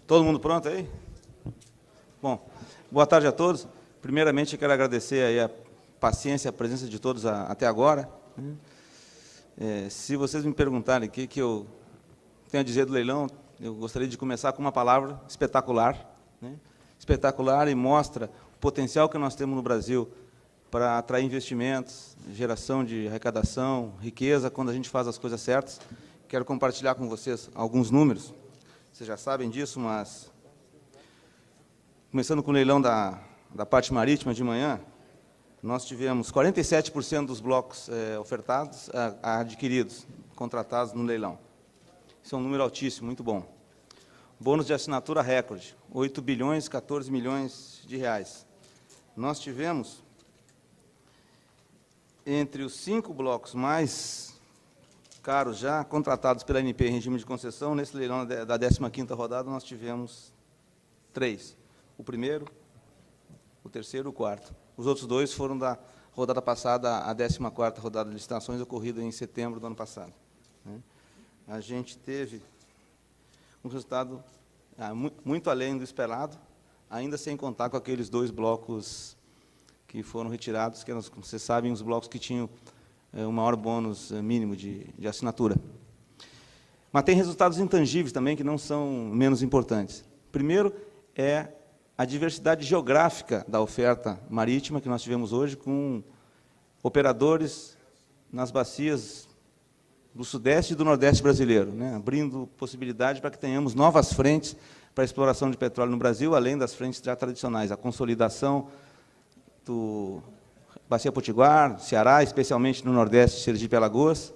Todo mundo pronto aí? Bom, boa tarde a todos. Primeiramente, eu quero agradecer aí a paciência e a presença de todos até agora. Se vocês me perguntarem o que eu tenho a dizer do leilão, eu gostaria de começar com uma palavra: espetacular. Espetacular, e mostra o potencial que nós temos no Brasil para atrair investimentos, geração de arrecadação, riqueza, quando a gente faz as coisas certas. Quero compartilhar com vocês alguns números. Vocês já sabem disso, mas, começando com o leilão da parte marítima de manhã, nós tivemos 47% dos blocos ofertados, adquiridos, contratados no leilão. Isso é um número altíssimo, muito bom. Bônus de assinatura recorde, 8 bilhões, 14 milhões de reais. Nós tivemos, entre os 5 blocos mais caros já contratados pela ANP em regime de concessão, nesse leilão da 15ª rodada, nós tivemos 3. O primeiro, o terceiro e o quarto. Os outros 2 foram da rodada passada, a 14ª rodada de licitações, ocorrida em setembro do ano passado. A gente teve um resultado muito além do esperado, ainda sem contar com aqueles 2 blocos que foram retirados, que, como vocês sabem, os blocos que tinham o maior bônus mínimo de assinatura. Mas tem resultados intangíveis também, que não são menos importantes. Primeiro é a diversidade geográfica da oferta marítima que nós tivemos hoje, com operadores nas bacias do Sudeste e do Nordeste brasileiro, abrindo possibilidade para que tenhamos novas frentes para a exploração de petróleo no Brasil, além das frentes já tradicionais, a consolidação do Bacia Potiguar, Ceará, especialmente no Nordeste, Sergipe e Alagoas,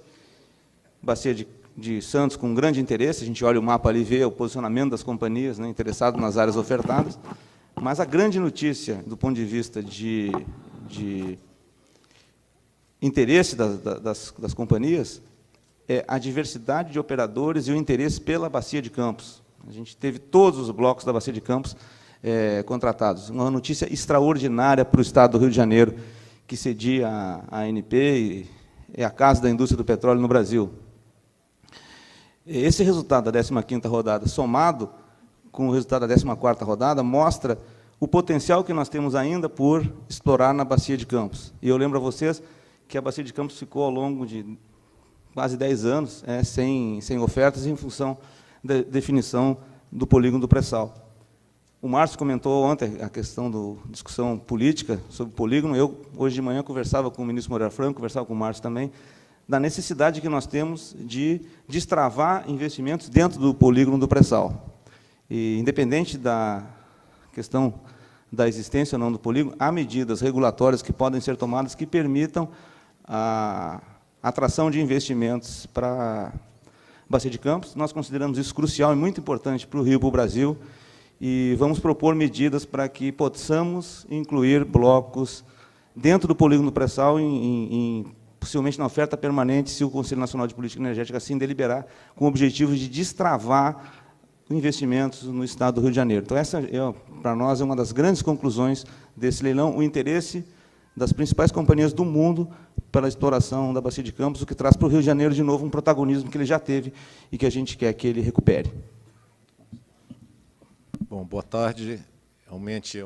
Bacia de Santos com grande interesse, a gente olha o mapa ali e vê o posicionamento das companhias interessadas nas áreas ofertadas, mas a grande notícia, do ponto de vista de interesse das companhias, é a diversidade de operadores e o interesse pela Bacia de Campos. A gente teve todos os blocos da Bacia de Campos contratados. Uma notícia extraordinária para o Estado do Rio de Janeiro, que cedia a ANP e é a casa da indústria do petróleo no Brasil. Esse resultado da 15ª rodada, somado com o resultado da 14ª rodada, mostra o potencial que nós temos ainda por explorar na Bacia de Campos. E eu lembro a vocês que a Bacia de Campos ficou, ao longo de quase 10 anos, sem ofertas, em função da definição do polígono do pré-sal. O Márcio comentou ontem a questão da discussão política sobre o polígono. Eu, hoje de manhã, conversava com o ministro Moreira Franco, conversava com o Márcio também, da necessidade que nós temos de destravar investimentos dentro do polígono do pré-sal. E, independente da questão da existência ou não do polígono, há medidas regulatórias que podem ser tomadas que permitam a atração de investimentos para a Bacia de Campos. Nós consideramos isso crucial e muito importante para o Rio e para o Brasil, e vamos propor medidas para que possamos incluir blocos dentro do polígono do pré-sal, possivelmente na oferta permanente, se o Conselho Nacional de Política Energética assim deliberar, com o objetivo de destravar investimentos no Estado do Rio de Janeiro. Então, essa, para nós, é uma das grandes conclusões desse leilão, o interesse das principais companhias do mundo pela exploração da Bacia de Campos, o que traz para o Rio de Janeiro, de novo, um protagonismo que ele já teve e que a gente quer que ele recupere. Bom, boa tarde. Realmente,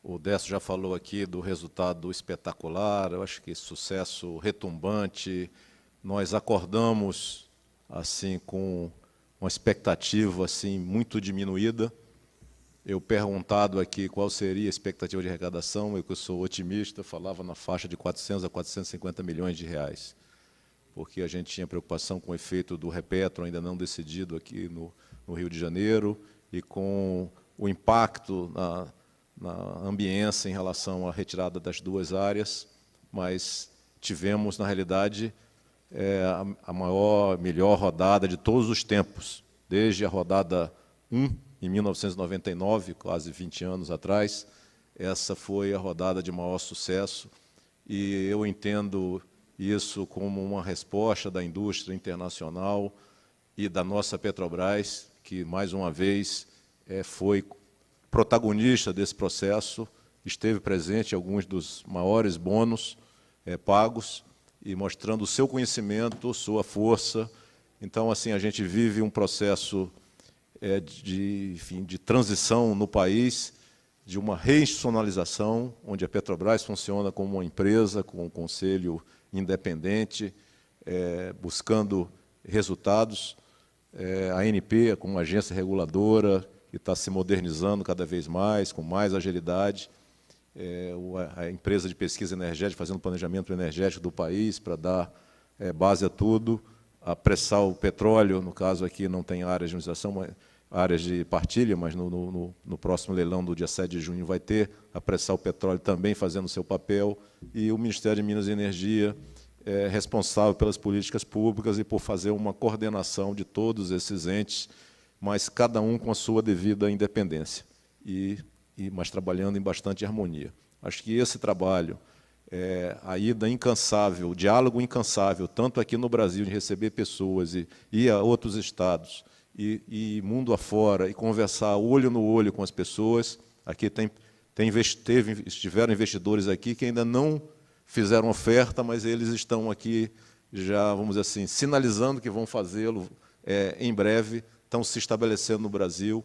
o Décio já falou aqui do resultado espetacular, eu acho que sucesso retumbante. Nós acordamos assim com uma expectativa assim muito diminuída. Eu perguntado aqui qual seria a expectativa de arrecadação, eu que sou otimista, falava na faixa de 400 a 450 milhões de reais, porque a gente tinha preocupação com o efeito do Repetro, ainda não decidido aqui no Rio de Janeiro, e com o impacto na ambiência em relação à retirada das 2 áreas, mas tivemos, na realidade, a melhor rodada de todos os tempos, desde a rodada 1, em 1999, quase 20 anos atrás. Essa foi a rodada de maior sucesso, e eu entendo isso como uma resposta da indústria internacional e da nossa Petrobras, que, mais uma vez, foi protagonista desse processo, esteve presente em alguns dos maiores bônus pagos, e mostrando o seu conhecimento, sua força Então, assim, a gente vive um processo de transição no país, de uma reinstitucionalização, onde a Petrobras funciona como uma empresa, com um conselho independente, buscando resultados. A ANP, como uma agência reguladora, que está se modernizando cada vez mais, com mais agilidade. A empresa de pesquisa energética, fazendo planejamento energético do país, para dar base a tudo. A pressar o petróleo, no caso aqui não tem áreas de administração, áreas de partilha, mas no próximo leilão do dia 7 de junho vai ter, a pressar o petróleo também fazendo o seu papel, e o Ministério de Minas e Energia é responsável pelas políticas públicas e por fazer uma coordenação de todos esses entes, mas cada um com a sua devida independência, mas trabalhando em bastante harmonia. Acho que esse trabalho, a ida incansável, o diálogo incansável, tanto aqui no Brasil, de receber pessoas e ir a outros estados, e mundo afora, e conversar olho no olho com as pessoas. Aqui estiveram investidores aqui que ainda não fizeram oferta, mas eles estão aqui já, vamos dizer assim, sinalizando que vão fazê-lo em breve, estão se estabelecendo no Brasil.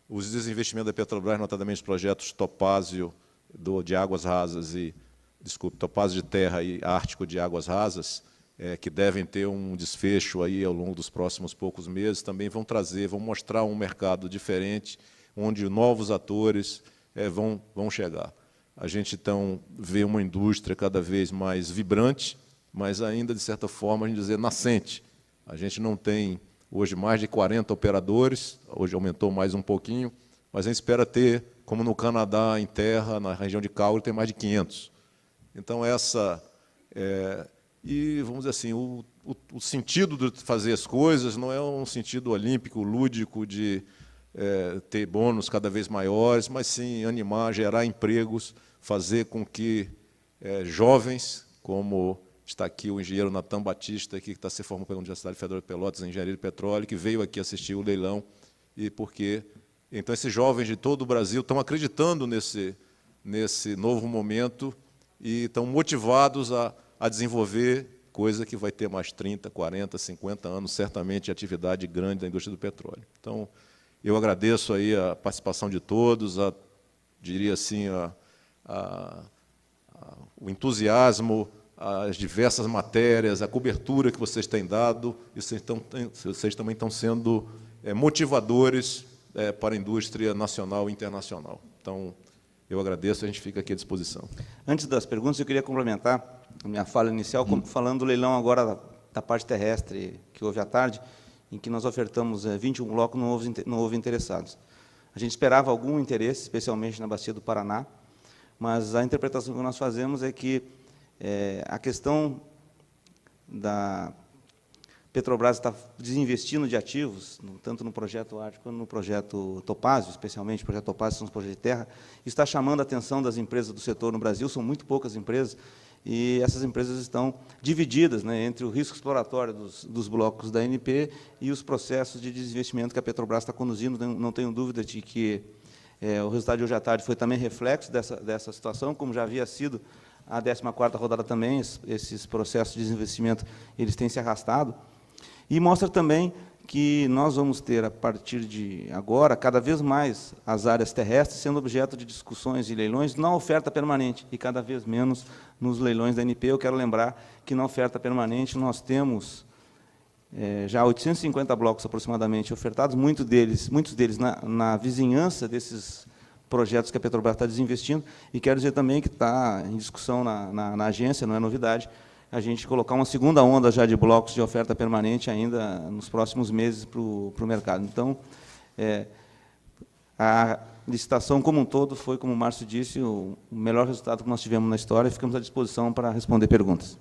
Os desinvestimentos da Petrobras, notadamente os projetos Topázio de águas rasas Topázio de terra e Ártico de águas rasas, que devem ter um desfecho aí ao longo dos próximos poucos meses, também vão mostrar um mercado diferente, onde novos atores vão chegar. A gente, então, vê uma indústria cada vez mais vibrante, mas ainda, de certa forma, a gente dizer, nascente. A gente não tem, hoje, mais de 40 operadores, hoje aumentou mais um pouquinho, mas a gente espera ter, como no Canadá, em terra, na região de Calgary, tem mais de 500. Então, e, vamos dizer assim, o sentido de fazer as coisas não é um sentido olímpico, lúdico, de ter bônus cada vez maiores, mas sim animar, gerar empregos, fazer com que jovens, como está aqui o engenheiro Natan Batista, aqui, que está se formando pela Universidade Federal de Pelotas, em Engenharia de Petróleo, que veio aqui assistir o leilão, então esses jovens de todo o Brasil estão acreditando nesse novo momento e estão motivados a desenvolver coisa que vai ter mais 30, 40, 50 anos, certamente, de atividade grande da indústria do petróleo. Então, eu agradeço aí a participação de todos, diria assim, o entusiasmo, as diversas matérias, a cobertura que vocês têm dado, e vocês também estão sendo motivadores para a indústria nacional e internacional. Então, eu agradeço, a gente fica aqui à disposição. Antes das perguntas, eu queria complementar a minha fala inicial, falando do leilão agora da parte terrestre, que houve à tarde, em que nós ofertamos 21 blocos, não houve interessados. A gente esperava algum interesse, especialmente na Bacia do Paraná, mas a interpretação que nós fazemos é que a questão da Petrobras está desinvestindo de ativos, tanto no projeto Ártico quanto no projeto Topázio, especialmente o projeto Topázio, são os projetos de terra, está chamando a atenção das empresas do setor no Brasil, são muito poucas empresas, e essas empresas estão divididas, né, entre o risco exploratório dos blocos da ANP e os processos de desinvestimento que a Petrobras está conduzindo. Não tenho dúvida de que o resultado de hoje à tarde foi também reflexo dessa situação, como já havia sido a 14ª rodada também, esses processos de desinvestimento eles têm se arrastado, e mostra também que nós vamos ter, a partir de agora, cada vez mais as áreas terrestres sendo objeto de discussões e leilões na oferta permanente, e cada vez menos nos leilões da ANP. Eu quero lembrar que, na oferta permanente, nós temos já 850 blocos, aproximadamente, ofertados, muitos deles na vizinhança desses projetos que a Petrobras está desinvestindo, e quero dizer também que está em discussão na agência, não é novidade, a gente colocar uma segunda onda já de blocos de oferta permanente ainda nos próximos meses para o mercado. Então, a licitação como um todo foi, como o Márcio disse, o melhor resultado que nós tivemos na história, e ficamos à disposição para responder perguntas.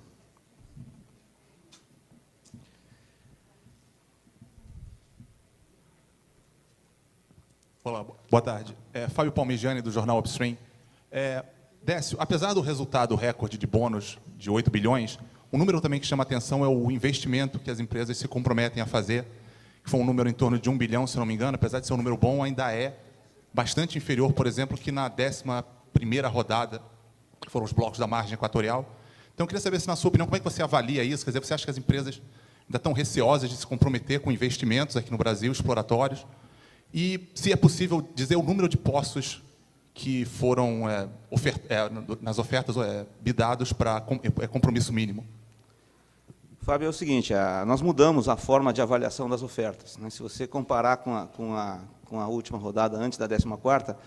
Olá, boa tarde. Fábio Palmigiani, do jornal Upstream. Décio, apesar do resultado recorde de bônus de 8 bilhões, um número também que chama a atenção é o investimento que as empresas se comprometem a fazer, que foi um número em torno de 1 bilhão, se não me engano, apesar de ser um número bom, ainda é bastante inferior, por exemplo, que na 11ª rodada, que foram os blocos da margem equatorial. Então, eu queria saber se, na sua opinião, como é que você avalia isso? Quer dizer, você acha que as empresas ainda estão receosas de se comprometer com investimentos aqui no Brasil, exploratórios, e se é possível dizer o número de poços que foram nas ofertas bidados para compromisso mínimo. Fábio, é o seguinte, nós mudamos a forma de avaliação das ofertas, né? Se você comparar com a última rodada, antes da 14ª,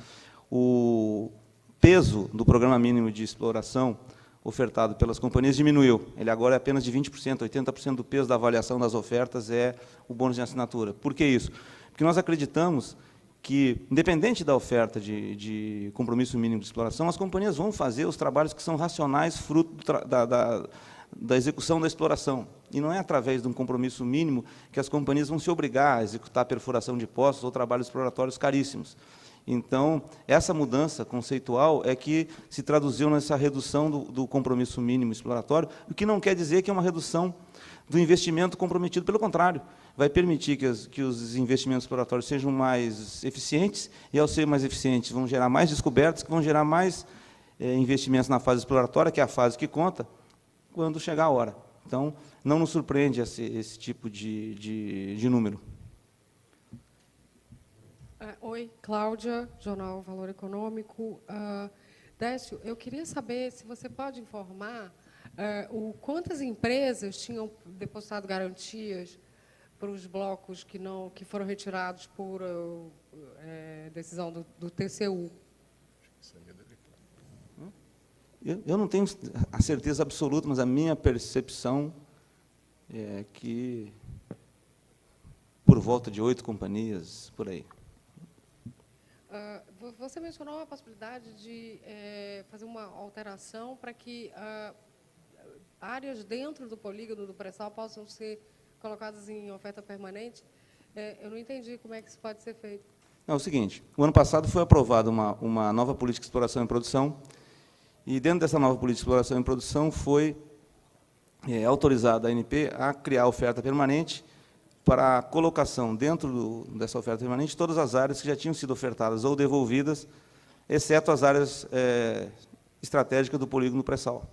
o peso do programa mínimo de exploração ofertado pelas companhias diminuiu. Ele agora é apenas de 20%, 80% do peso da avaliação das ofertas é o bônus de assinatura. Por que isso? Porque nós acreditamos que, independente da oferta de compromisso mínimo de exploração, as companhias vão fazer os trabalhos que são racionais, fruto da execução da exploração. E não é através de um compromisso mínimo que as companhias vão se obrigar a executar a perfuração de poços ou trabalhos exploratórios caríssimos. Então, essa mudança conceitual é que se traduziu nessa redução do compromisso mínimo exploratório, o que não quer dizer que é uma redução do investimento comprometido. Pelo contrário, vai permitir que os investimentos exploratórios sejam mais eficientes, e, ao ser mais eficientes, vão gerar mais descobertas, que vão gerar mais investimentos na fase exploratória, que é a fase que conta, quando chegar a hora. Então, não nos surpreende esse tipo de número. Oi, Cláudia, Jornal Valor Econômico. Décio, eu queria saber se você pode informar quantas empresas tinham depositado garantias para os blocos que foram retirados por decisão do TCU. Eu não tenho a certeza absoluta, mas a minha percepção é que por volta de 8 companhias, por aí. Você mencionou a possibilidade de fazer uma alteração para que áreas dentro do polígono do pré-sal possam ser colocadas em oferta permanente. Eu não entendi como é que isso pode ser feito. É o seguinte, o ano passado foi aprovada uma nova política de exploração e produção, e dentro dessa nova política de exploração e produção foi autorizada a ANP a criar oferta permanente para a colocação dentro dessa oferta permanente de todas as áreas que já tinham sido ofertadas ou devolvidas, exceto as áreas estratégicas do polígono pré-sal.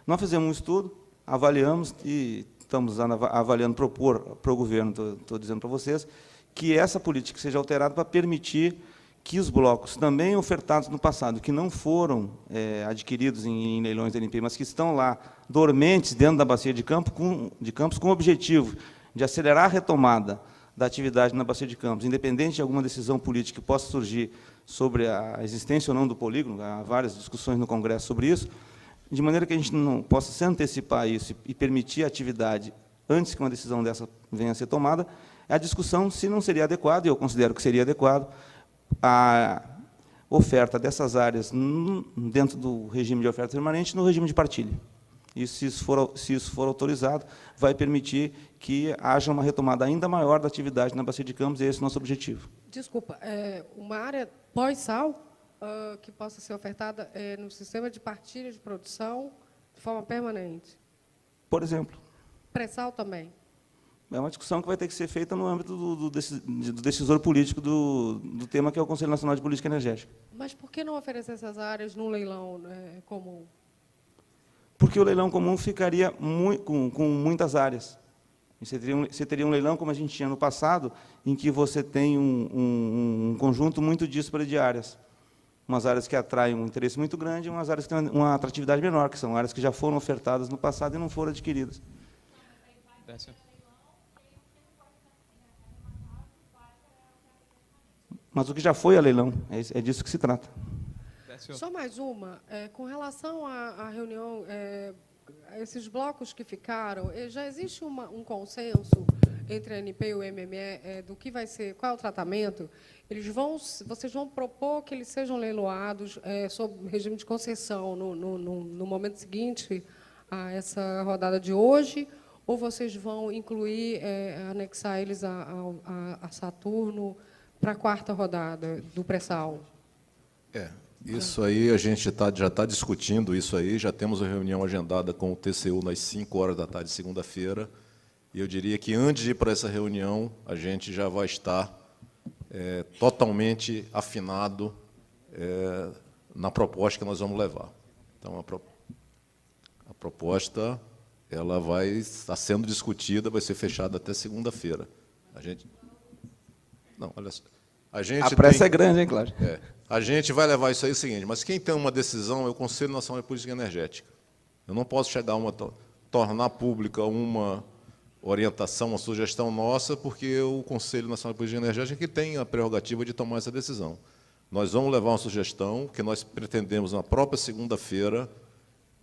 Nós fizemos um estudo, avaliamos e estamos avaliando propor para o governo, estou dizendo para vocês, que essa política seja alterada para permitir que os blocos também ofertados no passado, que não foram adquiridos em leilões da ANP, mas que estão lá dormentes dentro da bacia de campos com o objetivo de acelerar a retomada da atividade na bacia de campos, independente de alguma decisão política que possa surgir sobre a existência ou não do polígono, há várias discussões no Congresso sobre isso, de maneira que a gente não possa se antecipar a isso e permitir a atividade antes que uma decisão dessa venha a ser tomada, a discussão se não seria adequado, e eu considero que seria adequado, a oferta dessas áreas dentro do regime de oferta permanente no regime de partilha. E, se isso for autorizado, vai permitir que haja uma retomada ainda maior da atividade na bacia de campos, e esse é o nosso objetivo. Desculpa, uma área pós-sal que possa ser ofertada no sistema de partilha de produção de forma permanente? Por exemplo. Pré-sal também? É uma discussão que vai ter que ser feita no âmbito do decisor político do tema, que é o Conselho Nacional de Política Energética. Mas por que não oferecer essas áreas num leilão comum? Porque o leilão comum ficaria com muitas áreas. Você teria um leilão, como a gente tinha no passado, em que você tem um conjunto muito dísparo de áreas. Umas áreas que atraem um interesse muito grande e umas áreas que têm uma atratividade menor, que são áreas que já foram ofertadas no passado e não foram adquiridas. Mas o que já foi a leilão, é disso que se trata. Só mais uma. Com relação à reunião, esses blocos que ficaram, já existe um consenso entre a ANP e o MME do que vai ser, qual é o tratamento? Vocês vão propor que eles sejam leiloados sob regime de concessão no momento seguinte a essa rodada de hoje, ou vocês vão incluir, anexar eles a Saturno para a 4ª rodada do pré-sal? Isso aí, a gente já está discutindo isso aí, já temos a reunião agendada com o TCU nas 5h, segunda-feira, e eu diria que, antes de ir para essa reunião, a gente já vai estar totalmente afinado na proposta que nós vamos levar. Então, a proposta ela vai estar sendo discutida, vai ser fechada até segunda-feira. A gente... Não, olha só. A pressa é grande, hein, Cláudio? A gente vai levar isso aí o seguinte, mas quem tem uma decisão é o Conselho Nacional de Política Energética. Eu não posso chegar a tornar pública uma orientação, uma sugestão nossa, porque o Conselho Nacional de Política Energética que tem a prerrogativa de tomar essa decisão. Nós vamos levar uma sugestão que nós pretendemos na própria segunda-feira.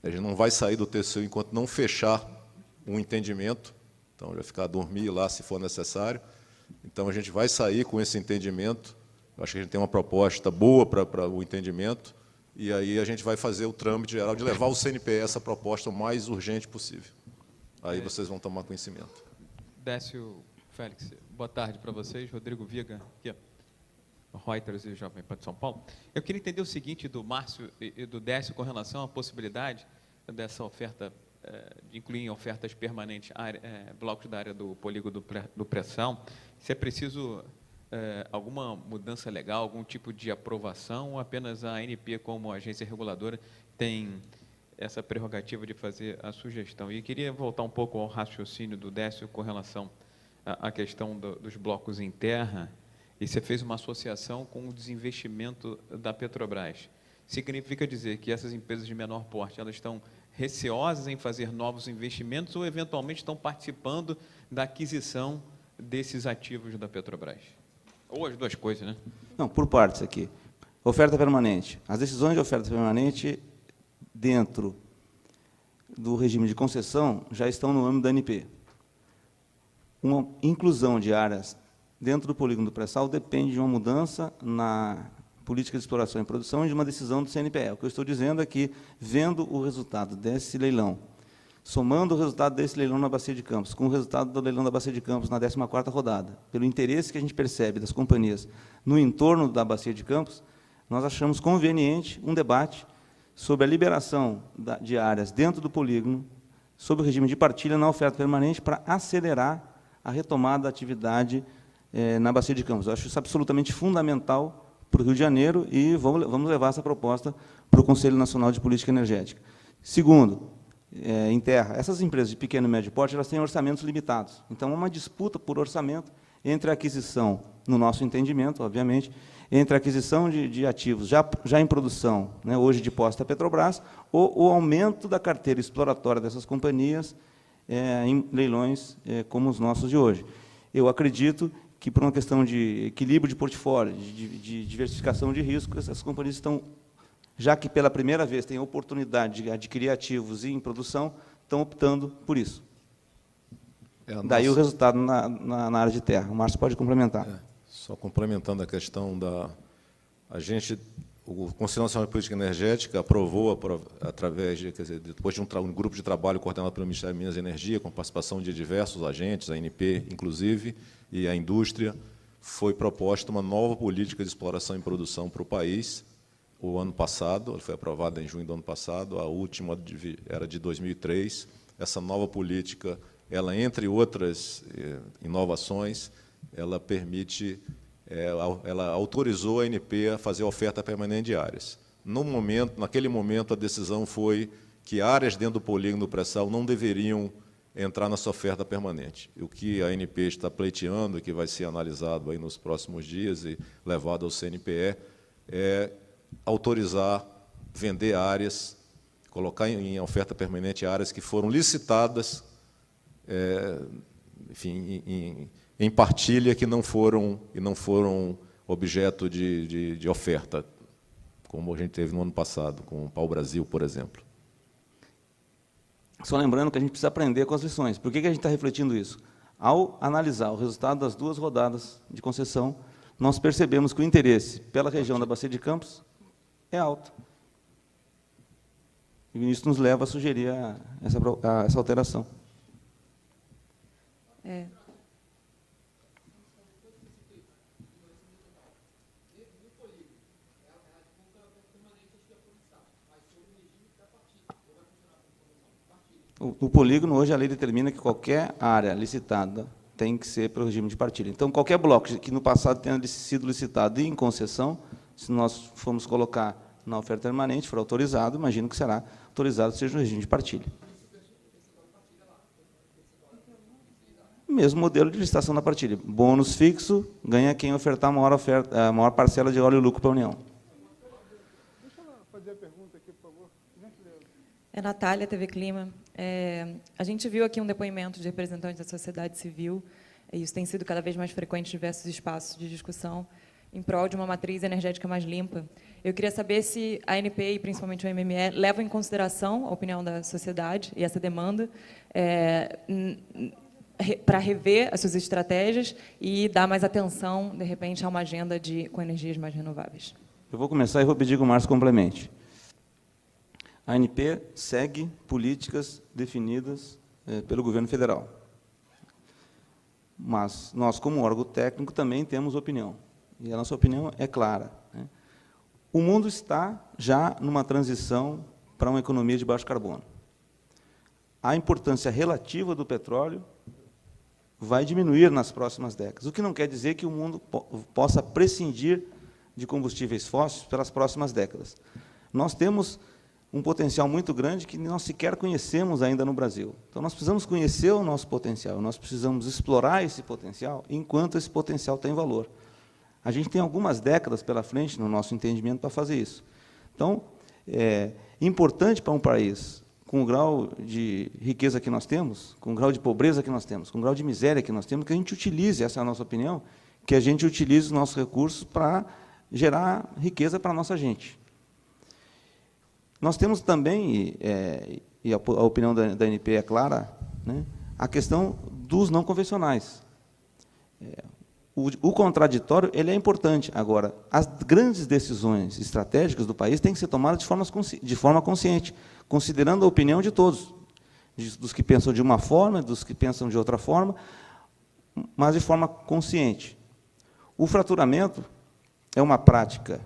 A gente não vai sair do TCU enquanto não fechar um entendimento. Então, já ficar a dormir lá, se for necessário. Então, a gente vai sair com esse entendimento. Eu acho que a gente tem uma proposta boa para o entendimento. E aí a gente vai fazer o trâmite geral de levar o CNPE essa proposta o mais urgente possível. Aí vocês vão tomar conhecimento. Décio, Félix, boa tarde para vocês. Rodrigo Viga, aqui, Reuters e Jovem Pan de São Paulo. Eu queria entender o seguinte do Márcio e do Décio com relação à possibilidade dessa oferta, de incluir em ofertas permanentes blocos da área do polígono do pré-sal. Se é preciso alguma mudança legal, algum tipo de aprovação, ou apenas a ANP, como agência reguladora, tem essa prerrogativa de fazer a sugestão. E queria voltar um pouco ao raciocínio do Décio com relação à questão dos blocos em terra, e você fez uma associação com o desinvestimento da Petrobras. Significa dizer que essas empresas de menor porte, elas estão receosas em fazer novos investimentos ou, eventualmente, estão participando da aquisição desses ativos da Petrobras? Ou as duas coisas, né? Não, por partes aqui. Oferta permanente. As decisões de oferta permanente dentro do regime de concessão já estão no âmbito da ANP. Uma inclusão de áreas dentro do polígono do pré-sal depende de uma mudança na política de exploração e produção e de uma decisão do CNPE. O que eu estou dizendo é que, vendo o resultado desse leilão, somando o resultado desse leilão na Bacia de Campos, com o resultado do leilão da Bacia de Campos na 14ª rodada, pelo interesse que a gente percebe das companhias no entorno da Bacia de Campos, nós achamos conveniente um debate sobre a liberação de áreas dentro do polígono, sob o regime de partilha na oferta permanente, para acelerar a retomada da atividade na Bacia de Campos. Eu acho isso absolutamente fundamental para o Rio de Janeiro e vamos levar essa proposta para o Conselho Nacional de Política Energética. Segundo, em terra, essas empresas de pequeno e médio porte, elas têm orçamentos limitados. Então, há uma disputa por orçamento entre a aquisição, no nosso entendimento, obviamente, entre a aquisição de ativos já em produção, né, hoje de posse da Petrobras, ou o aumento da carteira exploratória dessas companhias em leilões como os nossos de hoje. Eu acredito que, por uma questão de equilíbrio de portfólio, de diversificação de riscos, essas companhias estão, já que pela primeira vez têm a oportunidade de adquirir ativos em produção, estão optando por isso. Daí o resultado na área de terra. O Márcio pode complementar. Só complementando a questão da... O Conselho Nacional de Política Energética aprovou, através de, quer dizer, depois de um grupo de trabalho coordenado pelo Ministério de Minas e Energia, com participação de diversos agentes, a ANP, inclusive, e a indústria, foi proposta uma nova política de exploração e produção para o país, o ano passado, ela foi aprovada em junho do ano passado, a última era de 2003. Essa nova política, ela, entre outras inovações, ela permite... ela autorizou a ANP a fazer a oferta permanente de áreas. Naquele momento, a decisão foi que áreas dentro do polígono do pré-sal não deveriam entrar nessa oferta permanente. O que a ANP está pleiteando, e que vai ser analisado aí nos próximos dias e levado ao CNPE, é autorizar vender áreas, colocar em oferta permanente áreas que foram licitadas, enfim, em partilha, que não foram objeto de oferta, como a gente teve no ano passado, com o Pau Brasil, por exemplo. Só lembrando que a gente precisa aprender com as lições. Por que a gente está refletindo isso? Ao analisar o resultado das 2 rodadas de concessão, nós percebemos que o interesse pela região da Bacia de Campos é alto. E isso nos leva a sugerir essa alteração. No polígono, hoje, a lei determina que qualquer área licitada tem que ser pelo regime de partilha. Então, qualquer bloco que no passado tenha sido licitado em concessão, se nós formos colocar na oferta permanente, for autorizado, imagino que será autorizado seja no regime de partilha. mesmo modelo de licitação da partilha. Bônus fixo, ganha quem ofertar a maior parcela de óleo e lucro para a União. Deixa eu fazer a pergunta aqui, por favor. É Natália, TV Clima. A gente viu aqui um depoimento de representantes da sociedade civil, e isso tem sido cada vez mais frequente em diversos espaços de discussão, em prol de uma matriz energética mais limpa. Eu queria saber se a ANP, e principalmente o MME, levam em consideração a opinião da sociedade e essa demanda para rever as suas estratégias e dar mais atenção, de repente, a uma agenda com energias mais renováveis. Eu vou começar e vou pedir que o Márcio complemente. A ANP segue políticas definidas pelo governo federal. Mas nós, como órgão técnico, também temos opinião. E a nossa opinião é clara, né? O mundo está já numa transição para uma economia de baixo carbono. A importância relativa do petróleo vai diminuir nas próximas décadas, o que não quer dizer que o mundo possa prescindir de combustíveis fósseis pelas próximas décadas. Nós temos um potencial muito grande que nós sequer conhecemos ainda no Brasil. Então, nós precisamos conhecer o nosso potencial, nós precisamos explorar esse potencial enquanto esse potencial tem valor. A gente tem algumas décadas pela frente, no nosso entendimento, para fazer isso. Então, é importante para um país, com o grau de riqueza que nós temos, com o grau de pobreza que nós temos, com o grau de miséria que nós temos, que a gente utilize, essa é a nossa opinião, que a gente utilize os nossos recursos para gerar riqueza para a nossa gente. Nós temos também, e a opinião da ANP é clara, né, a questão dos não convencionais. O contraditório ele é importante. Agora, as grandes decisões estratégicas do país têm que ser tomadas de forma consciente, considerando a opinião de todos, dos que pensam de uma forma, dos que pensam de outra forma, mas de forma consciente. O fraturamento é uma prática,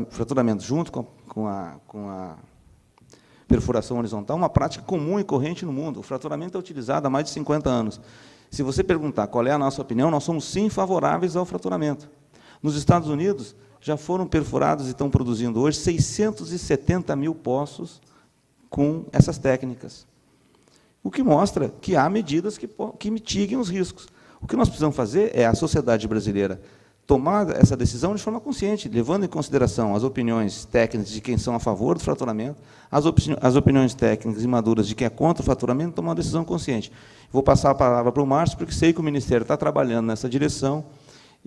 fraturamento junto com a perfuração horizontal, uma prática comum e corrente no mundo. O fraturamento é utilizado há mais de 50 anos. Se você perguntar qual é a nossa opinião, nós somos, sim, favoráveis ao fraturamento. Nos Estados Unidos, já foram perfurados e estão produzindo hoje 670 mil poços com essas técnicas, o que mostra que há medidas que mitiguem os riscos. O que nós precisamos fazer é a sociedade brasileira tomar essa decisão de forma consciente, levando em consideração as opiniões técnicas de quem são a favor do fraturamento, as opiniões técnicas e maduras de quem é contra o fraturamento, tomar uma decisão consciente. Vou passar a palavra para o Márcio, porque sei que o Ministério está trabalhando nessa direção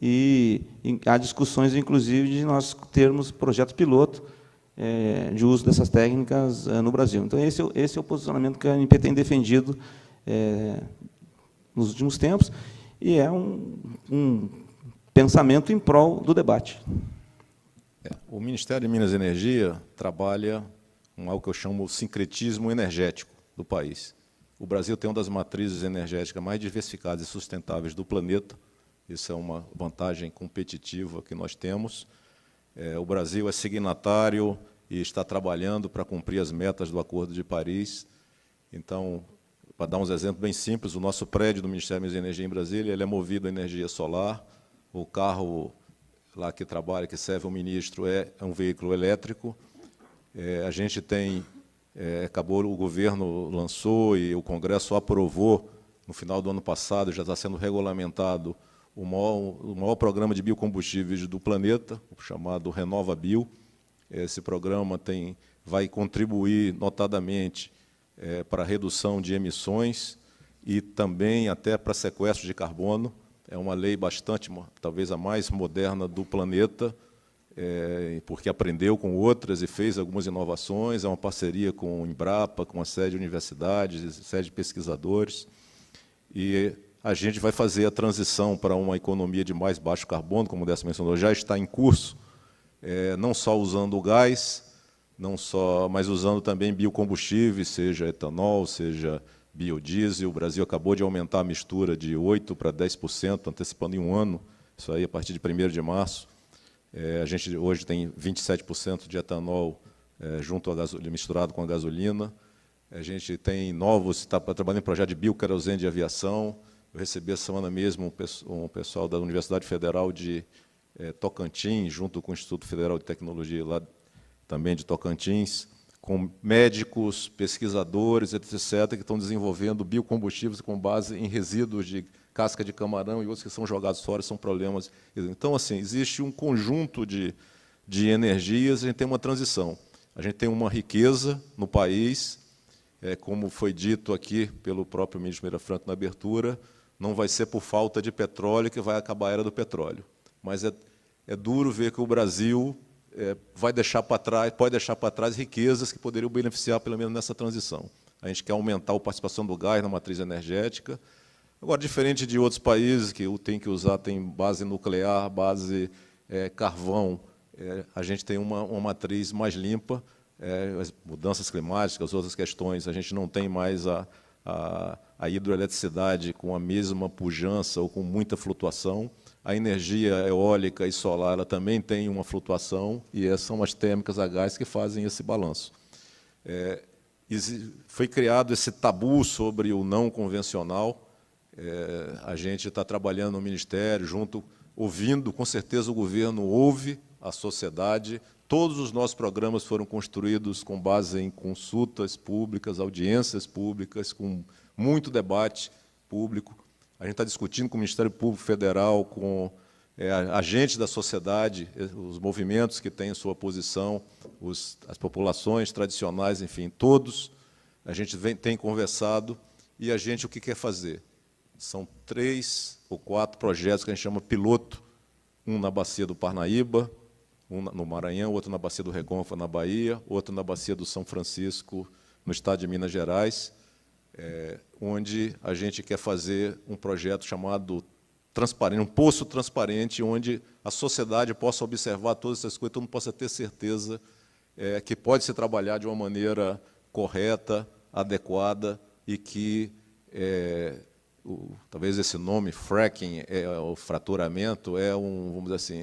e há discussões, inclusive, de nós termos projetos piloto de uso dessas técnicas no Brasil. Então, esse é o posicionamento que a ANP tem defendido nos últimos tempos, e é um pensamento em prol do debate. O Ministério de Minas e Energia trabalha com algo que eu chamo de sincretismo energético do país. O Brasil tem uma das matrizes energéticas mais diversificadas e sustentáveis do planeta. Isso é uma vantagem competitiva que nós temos. O Brasil é signatário e está trabalhando para cumprir as metas do Acordo de Paris. Então, para dar uns exemplos bem simples, o nosso prédio do Ministério de Minas e Energia em Brasília ele é movido a energia solar. O carro lá que trabalha, que serve o ministro, é um veículo elétrico. A gente tem, acabou, o governo lançou e o Congresso aprovou, no final do ano passado, já está sendo regulamentado o maior programa de biocombustíveis do planeta, o chamado RenovaBio. Esse programa vai contribuir notadamente para a redução de emissões e também até para sequestro de carbono. É uma lei bastante, talvez a mais moderna do planeta, porque aprendeu com outras e fez algumas inovações. É uma parceria com o Embrapa, com a sede de universidades, sede de pesquisadores. E a gente vai fazer a transição para uma economia de mais baixo carbono, como o Décio mencionou, já está em curso, não só usando o gás, mas usando também biocombustíveis, seja etanol, seja biodiesel. O Brasil acabou de aumentar a mistura de 8% para 10%, antecipando em um ano, isso aí a partir de 1º de março. A gente hoje tem 27% de etanol misturado com a gasolina. A gente tem está trabalhando em projeto de bioquerosene de aviação. Eu recebi essa semana mesmo um pessoal da Universidade Federal de Tocantins, junto com o Instituto Federal de Tecnologia lá também de Tocantins, com médicos, pesquisadores, etc., que estão desenvolvendo biocombustíveis com base em resíduos de casca de camarão e outros que são jogados fora, são problemas. Então, assim, existe um conjunto de energias, a gente tem uma transição. A gente tem uma riqueza no país, como foi dito aqui pelo próprio ministro Meira Franco na abertura, não vai ser por falta de petróleo que vai acabar a era do petróleo. Mas é duro ver que o Brasil vai deixar para trás, pode deixar para trás riquezas que poderiam beneficiar, pelo menos, nessa transição. A gente quer aumentar a participação do gás na matriz energética. Agora, diferente de outros países que tem base nuclear, base carvão, a gente tem uma matriz mais limpa, as mudanças climáticas, outras questões, a gente não tem mais a hidroeletricidade com a mesma pujança ou com muita flutuação. A energia eólica e solar ela também tem uma flutuação, e essas são as térmicas a gás que fazem esse balanço. Foi criado esse tabu sobre o não convencional. A gente está trabalhando no Ministério, ouvindo, com certeza o governo ouve a sociedade. Todos os nossos programas foram construídos com base em consultas públicas, audiências públicas, com muito debate público. A gente está discutindo com o Ministério Público Federal, com agentes da sociedade, os movimentos que têm sua posição, as populações tradicionais, enfim, todos. A gente tem conversado e a gente o que quer fazer? São 3 ou 4 projetos que a gente chama piloto, um na Bacia do Parnaíba, um no Maranhão, outro na Bacia do Reconfa, na Bahia, outro na Bacia do São Francisco, no estado de Minas Gerais, onde a gente quer fazer um projeto chamado Transparente, um poço transparente, onde a sociedade possa observar todas essas coisas, todo mundo possa ter certeza que pode se trabalhar de uma maneira correta, adequada, e que talvez esse nome, fracking, o fraturamento, vamos dizer assim,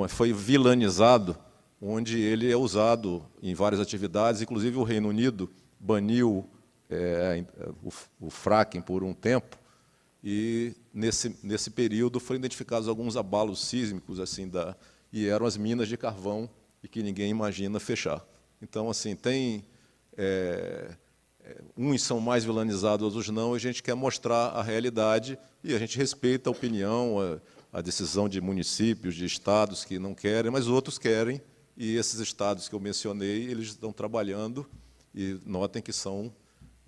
foi vilanizado, onde ele é usado em várias atividades, inclusive o Reino Unido baniu o fracking por um tempo, e nesse período foram identificados alguns abalos sísmicos, assim, e eram as minas de carvão, e que ninguém imagina fechar. Então, assim, uns são mais vilanizados, outros não, e a gente quer mostrar a realidade, e a gente respeita a opinião, a decisão de municípios, de estados que não querem, mas outros querem, e esses estados que eu mencionei, eles estão trabalhando, e notem que são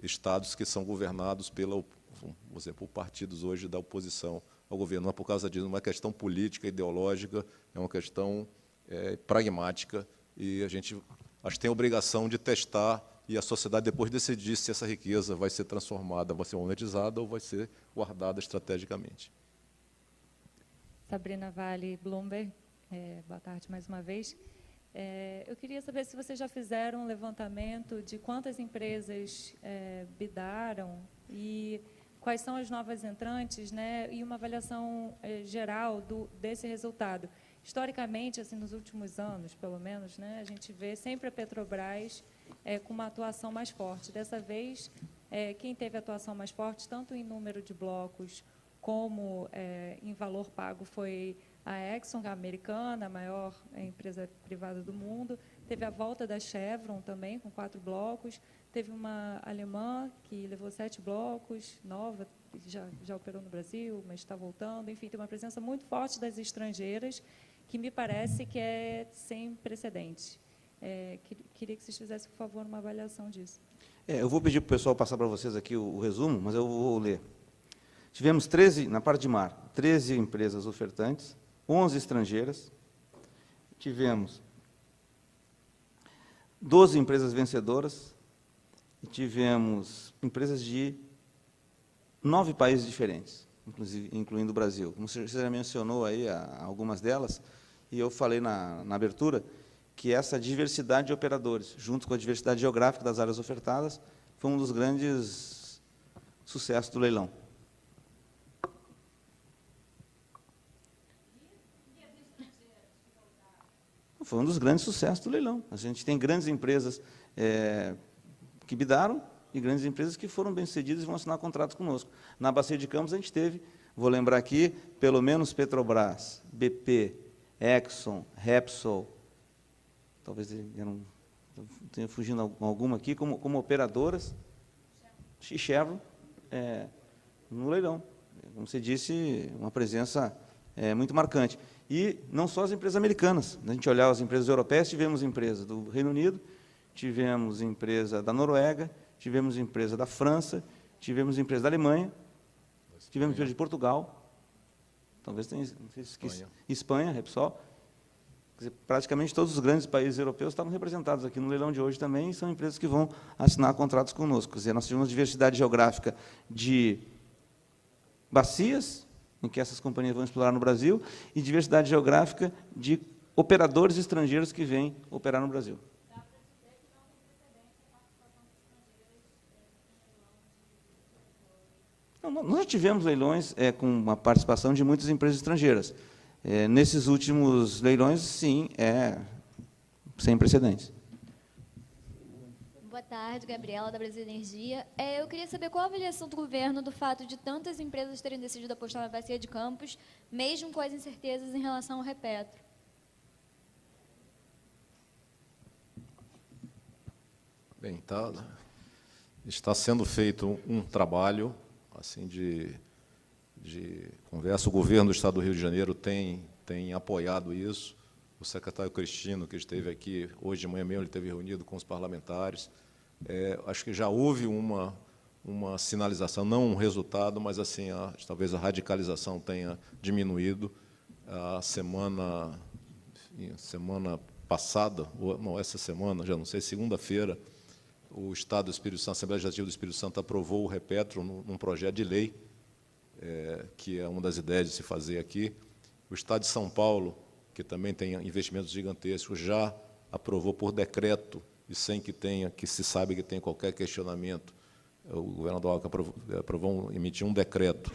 estados que são governados por exemplo, partidos hoje da oposição ao governo. Não é por causa disso, não é uma questão política, ideológica, é uma questão pragmática, e a gente acho que tem a obrigação de testar, e a sociedade depois decidir se essa riqueza vai ser transformada, vai ser monetizada ou vai ser guardada estrategicamente. Sabrina Vale, Bloomberg, boa tarde mais uma vez. Eu queria saber se vocês já fizeram um levantamento de quantas empresas bidaram e quais são as novas entrantes, né, e uma avaliação geral desse resultado. Historicamente, assim, nos últimos anos, pelo menos, né, a gente vê sempre a Petrobras com uma atuação mais forte. Dessa vez, quem teve atuação mais forte, tanto em número de blocos como em valor pago, foi a Exxon, a americana, a maior empresa privada do mundo. Teve a volta da Chevron também, com 4 blocos. Teve uma alemã que levou 7 blocos, nova, já operou no Brasil, mas está voltando. Enfim, tem uma presença muito forte das estrangeiras, que me parece que é sem precedentes. Queria que vocês fizessem, por favor, uma avaliação disso. Eu vou pedir para o pessoal passar para vocês aqui o resumo, mas eu vou ler. Tivemos 13, na parte de mar, 13 empresas ofertantes, 11 estrangeiras. Tivemos 12 empresas vencedoras, e tivemos empresas de 9 países diferentes, incluindo o Brasil. Como você já mencionou aí algumas delas, e eu falei na abertura, que essa diversidade de operadores, junto com a diversidade geográfica das áreas ofertadas, foi um dos grandes sucessos do leilão. Foi um dos grandes sucessos do leilão. A gente tem grandes empresas que bidaram e grandes empresas que foram bem-sucedidas e vão assinar contratos conosco. Na Bacia de Campos, a gente teve, vou lembrar aqui, pelo menos Petrobras, BP, Exxon, Repsol, talvez eram tenho fugindo alguma aqui, como operadoras, e Chevron, no leilão. Como você disse, uma presença muito marcante. E não só as empresas americanas. A gente olhar as empresas europeias, tivemos empresa do Reino Unido, tivemos empresa da Noruega, tivemos empresa da França, tivemos empresa da Alemanha, tivemos empresa de Portugal, talvez tenha, não sei se Espanha, Repsol. Quer dizer, praticamente todos os grandes países europeus estavam representados aqui no leilão de hoje também, e são empresas que vão assinar contratos conosco. Quer dizer, nós tivemos diversidade geográfica de bacias, em que essas companhias vão explorar no Brasil, e diversidade geográfica de operadores estrangeiros que vêm operar no Brasil. Não, nós já tivemos leilões com a participação de muitas empresas estrangeiras. Nesses últimos leilões, sim, sem precedentes. Boa tarde, Gabriela, da Brasil Energia. Eu queria saber qual a avaliação do governo do fato de tantas empresas terem decidido apostar na Bacia de Campos, mesmo com as incertezas em relação ao Repetro. Bem, está sendo feito um trabalho assim de conversa. O governo do Estado do Rio de Janeiro tem apoiado isso. O secretário Cristino, que esteve aqui hoje de manhã mesmo, ele esteve reunido com os parlamentares. Acho que já houve uma sinalização, não um resultado, mas assim talvez a radicalização tenha diminuído. A semana passada, ou não, essa semana, já não sei, segunda-feira, o Estado do Espírito Santo, a Assembleia Legislativa do Espírito Santo aprovou o Repetro num projeto de lei, que é uma das ideias de se fazer aqui. O Estado de São Paulo, que também tem investimentos gigantescos, já aprovou por decreto, e sem que se saiba que tenha qualquer questionamento. O governador Alckmin emitiu um decreto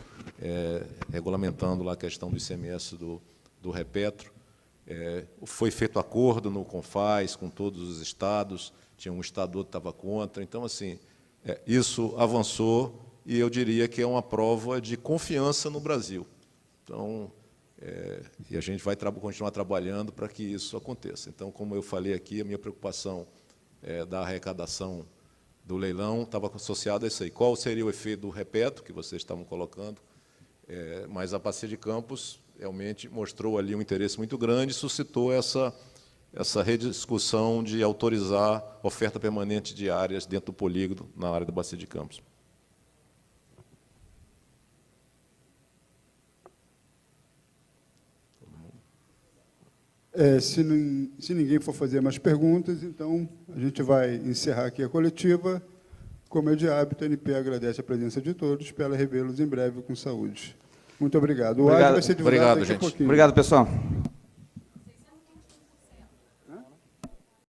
regulamentando lá a questão do ICMS do Repetro. Foi feito acordo no CONFAS com todos os estados, tinha um estado outro que estava contra. Então, assim, isso avançou, e eu diria que é uma prova de confiança no Brasil. Então, e a gente vai continuar trabalhando para que isso aconteça. Então, como eu falei aqui, a minha preocupação da arrecadação do leilão estava associada a isso aí. Qual seria o efeito do Repetro, que vocês estavam colocando? Mas a Bacia de Campos realmente mostrou ali um interesse muito grande e suscitou essa rediscussão de autorizar oferta permanente de áreas dentro do polígono na área da Bacia de Campos. Se ninguém for fazer mais perguntas, então a gente vai encerrar aqui a coletiva. Como é de hábito, a ANP agradece a presença de todos, espera revê-los em breve com saúde. Muito obrigado. O áudio vai ser divulgado daqui a pouquinho. Obrigado, pessoal.